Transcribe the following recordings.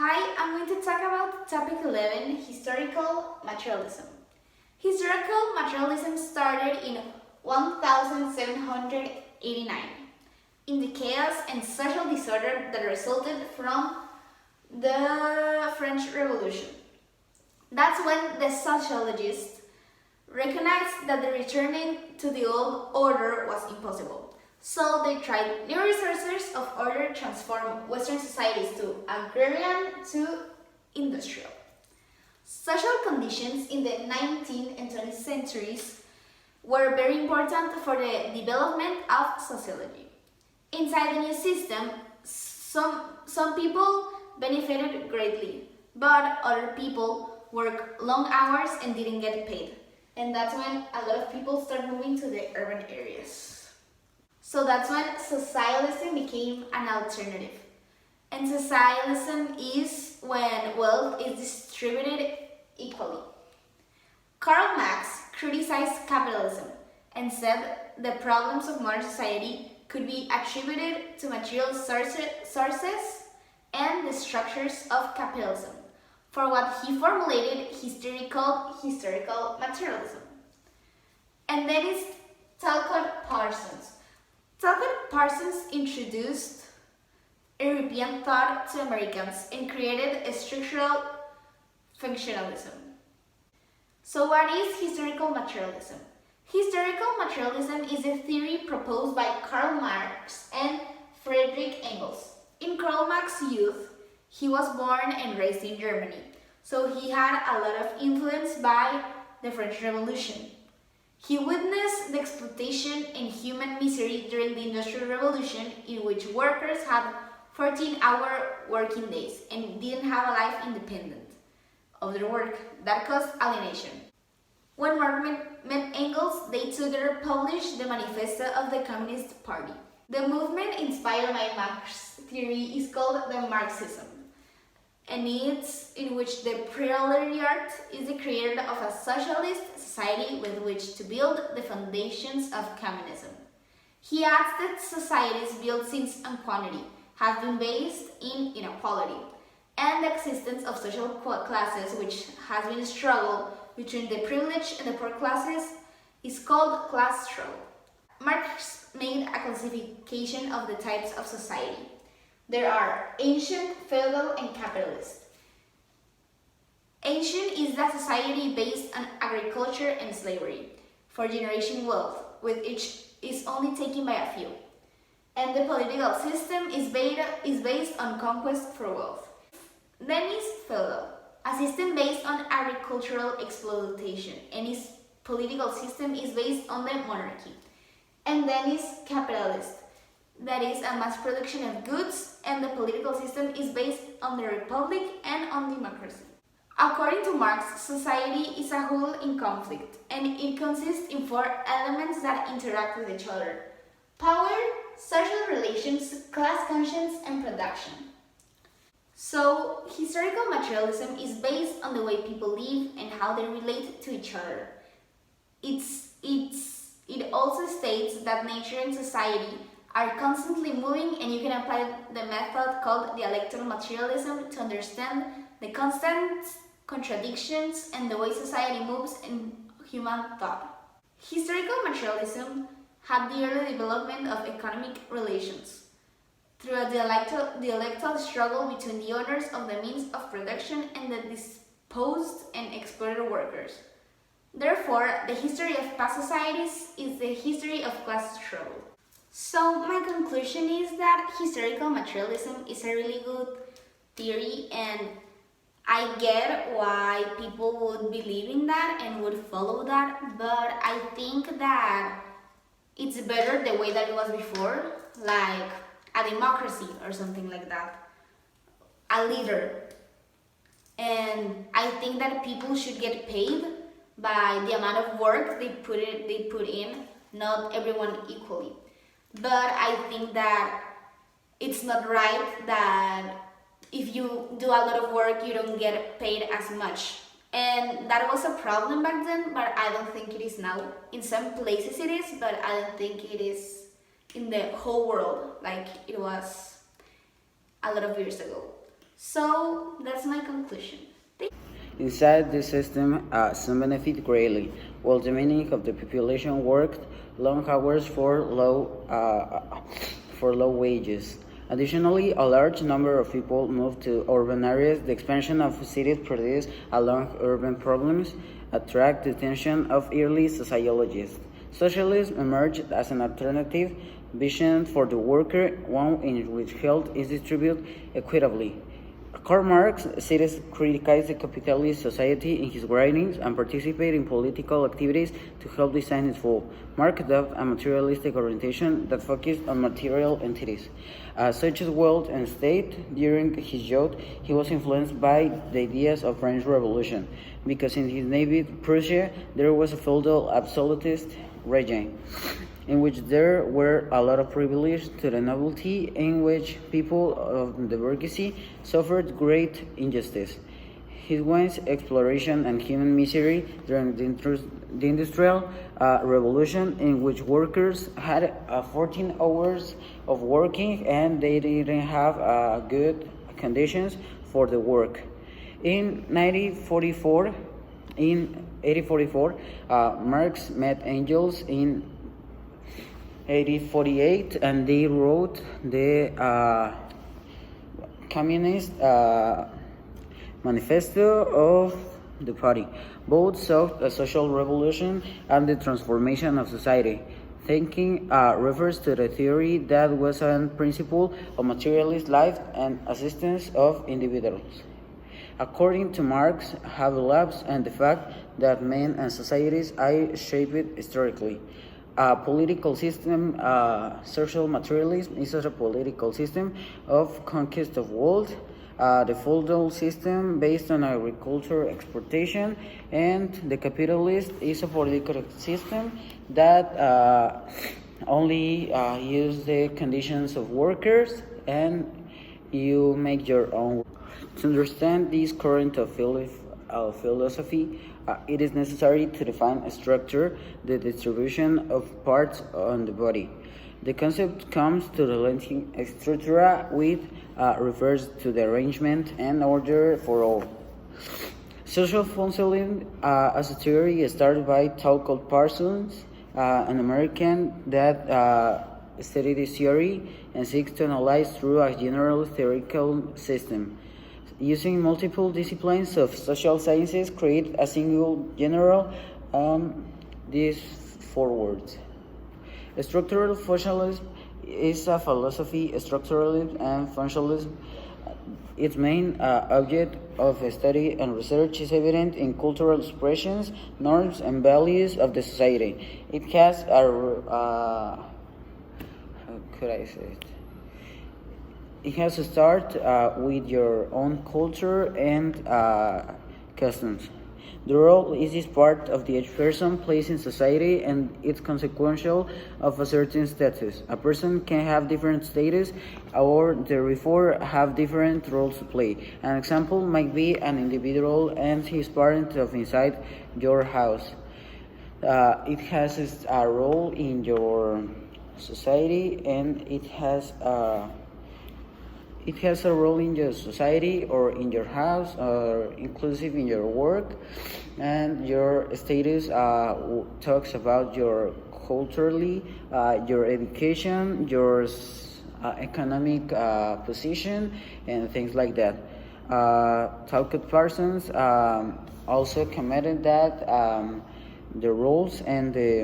Hi, I'm going to talk about topic 11, historical materialism. Historical materialism started in 1789 in the chaos and social disorder that resulted from the French Revolution. That's when the sociologists recognized that the returning to the old order was impossible. So they tried new resources of order to transform Western societies to agrarian to industrial. Social conditions in the 19th and 20th centuries were very important for the development of sociology. Inside the new system, some people benefited greatly, but other people worked long hours and didn't get paid. And that's when a lot of people started moving to the urban areas. So that's when socialism became an alternative. And socialism is when wealth is distributed equally. Karl Marx criticized capitalism and said the problems of modern society could be attributed to material sources and the structures of capitalism, for what he formulated history called historical materialism. And then is Talcott Parsons. Talcott Parsons introduced European thought to Americans and created a structural functionalism. So what is historical materialism? Historical materialism is a theory proposed by Karl Marx and Friedrich Engels. In Karl Marx's youth, he was born and raised in Germany, so he had a lot of influence by the French Revolution. He witnessed the exploitation and human misery during the Industrial Revolution, in which workers had 14-hour working days and didn't have a life independent of their work. That caused alienation. When Marx met Engels, they together published the Manifesto of the Communist Party. The movement inspired by Marx's theory is called the Marxism, and it's in which the proletariat is the creator of a socialist society with which to build the foundations of communism. He adds that societies built since on quantity have been based in inequality, and the existence of social classes, which has been a struggle between the privileged and the poor classes, is called class struggle. Marx made a classification of the types of society. There are ancient, feudal, and capitalist. Ancient is the society based on agriculture and slavery for generation wealth, with each is only taken by a few. And the political system is based on conquest for wealth. Then is feudal, a system based on agricultural exploitation, and its political system is based on the monarchy. And then is capitalist, that is a mass production of goods, and the political system is based on the republic and on democracy. According to Marx, society is a whole in conflict, and it consists in 4 elements that interact with each other: power, social relations, class conscience, and production. So, historical materialism is based on the way people live and how they relate to each other. It also states that nature and society are constantly moving, and you can apply the method called dialectical materialism to understand the constant contradictions and the way society moves in human thought. Historical materialism had the early development of economic relations through a dialectical struggle between the owners of the means of production and the dispossessed and exploited workers. Therefore, the history of past societies is the history of class struggle. So my conclusion is that historical materialism is a really good theory, and I get why people would believe in that and would follow that, but I think that it's better the way that it was before, like a democracy or something like that, a leader. And I think that people should get paid by the amount of work they put in, not everyone equally. But I think that it's not right that if you do a lot of work, you don't get paid as much. And that was a problem back then, but I don't think it is now. In some places it is, but I don't think it is in the whole world like it was a lot of years ago. So that's my conclusion. Inside this system, some benefit greatly, while the meaning of the population worked long hours for low wages. Additionally, a large number of people moved to urban areas. The expansion of cities produced along urban problems attract the attention of early sociologists. Socialism emerged as an alternative vision for the worker, one in which wealth is distributed equitably. Karl Marx cites criticized the capitalist society in his writings and participated in political activities to help design its fall. Marx adopted a materialistic orientation that focused on material entities, such as wealth and state. During his youth, he was influenced by the ideas of French Revolution, because in his native Prussia there was a feudal absolutist regime, in which there were a lot of privilege to the nobility, in which people of the bourgeoisie suffered great injustice. His wants exploration and human misery during the Industrial Revolution, in which workers had 14 hours of working and they didn't have good conditions for the work. In 1844, Marx met Engels in 1848, and they wrote the Communist Manifesto of the party. Both sought a social revolution and the transformation of society. Thinking refers to the theory that was on principle of materialist life and assistance of individuals. According to Marx, have elapsed and the fact that men and societies are shaped historically. A political system, social materialism, is a political system of conquest of world. The feudal system based on agriculture exportation, and the capitalist is a political system that only use the conditions of workers and you make your own. To understand this current of philosophy, it is necessary to define a structure, the distribution of parts on the body. The concept comes to the Latin structura, which refers to the arrangement and order for all. Social functionalism as a theory started by Talcott Parsons, an American that studied this theory and seeks to analyze through a general theoretical system. Using multiple disciplines of social sciences, create a single general these four words. Structural functionalism is a philosophy. Structuralism and functionalism, its main object of study and research is evident in cultural expressions, norms, and values of the society. It has a how could I say it? It has to start with your own culture and customs. The role is this part of the each person plays in society, and it's consequential of a certain status. A person can have different status or therefore have different roles to play. An example might be an individual and his parent of inside your house. It has a role in your society, and it has a role in your society or in your house or inclusive in your work, and your status talks about your culturally, your education, your economic position, and things like that. Talcott Parsons also commented that the roles and the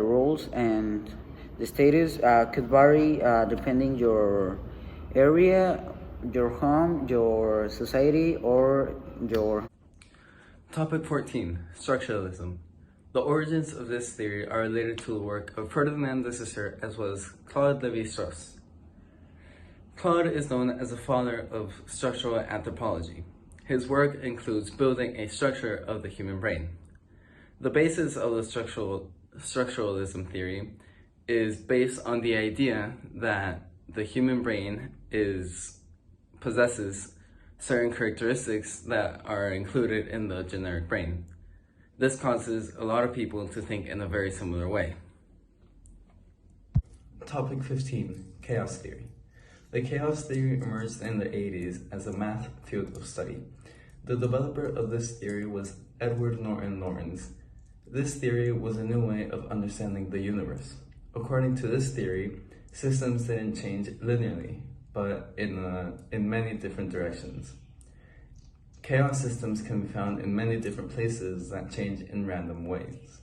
roles and the status could vary depending your area, your home, your society, or your... Topic 14, Structuralism. The origins of this theory are related to the work of Ferdinand de Saussure as well as Claude Lévi-Strauss. Claude is known as the father of structural anthropology. His work includes building a structure of the human brain. The basis of the structuralism theory is based on the idea that the human brain possesses certain characteristics that are included in the generic brain. This causes a lot of people to think in a very similar way. Topic 15, Chaos Theory. The chaos theory emerged in the 80s as a math field of study. The developer of this theory was Edward Norton Lawrence. This theory was a new way of understanding the universe. According to this theory, systems didn't change linearly, but in many different directions. Chaos systems can be found in many different places that change in random ways.